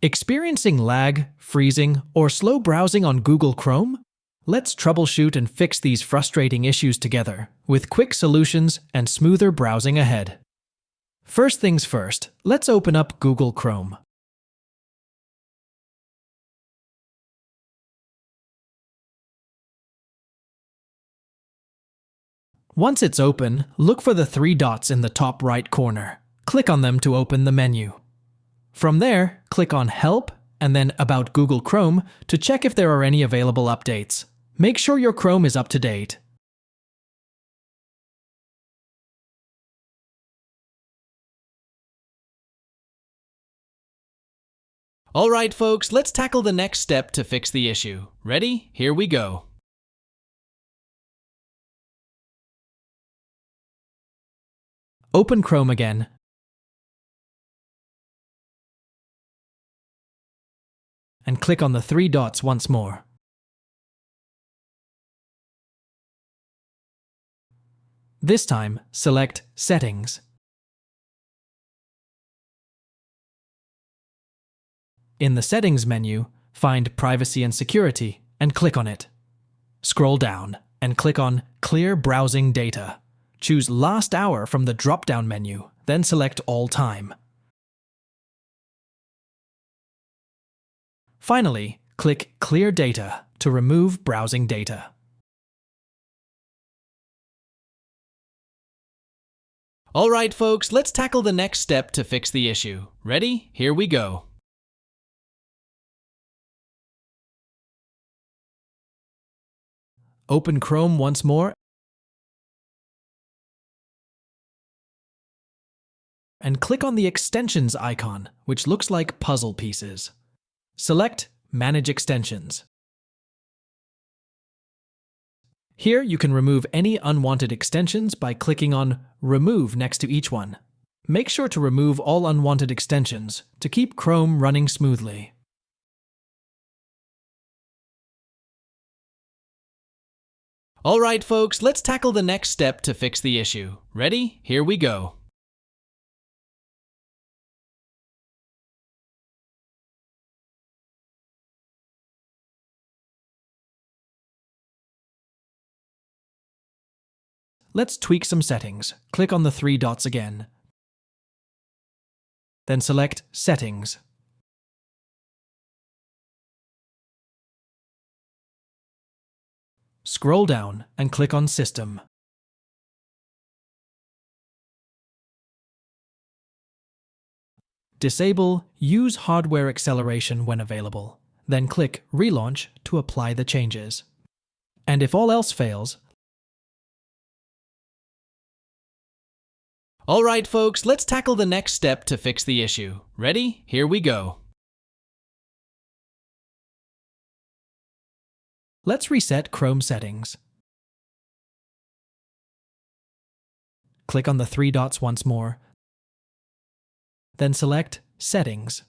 Experiencing lag, freezing, or slow browsing on Google Chrome? Let's troubleshoot and fix these frustrating issues together, with quick solutions and smoother browsing ahead. First things first, let's open up Google Chrome. Once it's open, look for the three dots in the top right corner. Click on them to open the menu. From there, click on Help and then About Google Chrome to check if there are any available updates. Make sure your Chrome is up to date. Alright folks, let's tackle the next step to fix the issue. Ready? Here we go. Open Chrome again. And click on the three dots once more. This time, select Settings. In the Settings menu, find Privacy and Security and click on it. Scroll down and click on Clear Browsing Data. Choose Last Hour from the drop-down menu, then select All Time. Finally, click Clear Data to remove browsing data. Alright folks, let's tackle the next step to fix the issue. Ready? Here we go. Open Chrome once more and click on the Extensions icon, which looks like puzzle pieces. Select Manage Extensions. Here you can remove any unwanted extensions by clicking on Remove next to each one. Make sure to remove all unwanted extensions to keep Chrome running smoothly. Alright folks, let's tackle the next step to fix the issue. Ready? Here we go. Let's tweak some settings. Click on the three dots again. Then select Settings. Scroll down and click on System. Disable Use Hardware Acceleration when available. Then click Relaunch to apply the changes. And if all else fails, Alright folks, let's tackle the next step to fix the issue. Ready? Here we go. Let's reset Chrome settings. Click on the three dots once more, then select Settings.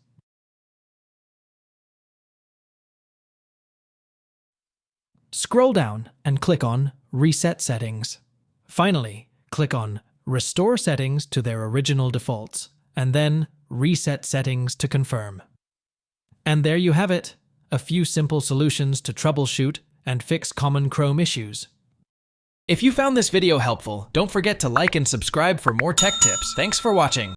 Scroll down and click on Reset Settings. Finally, click on Restore settings to their original defaults, and then Reset settings to confirm. And there you have it, a few simple solutions to troubleshoot and fix common Chrome issues. If you found this video helpful, don't forget to like and subscribe for more tech tips. Thanks for watching.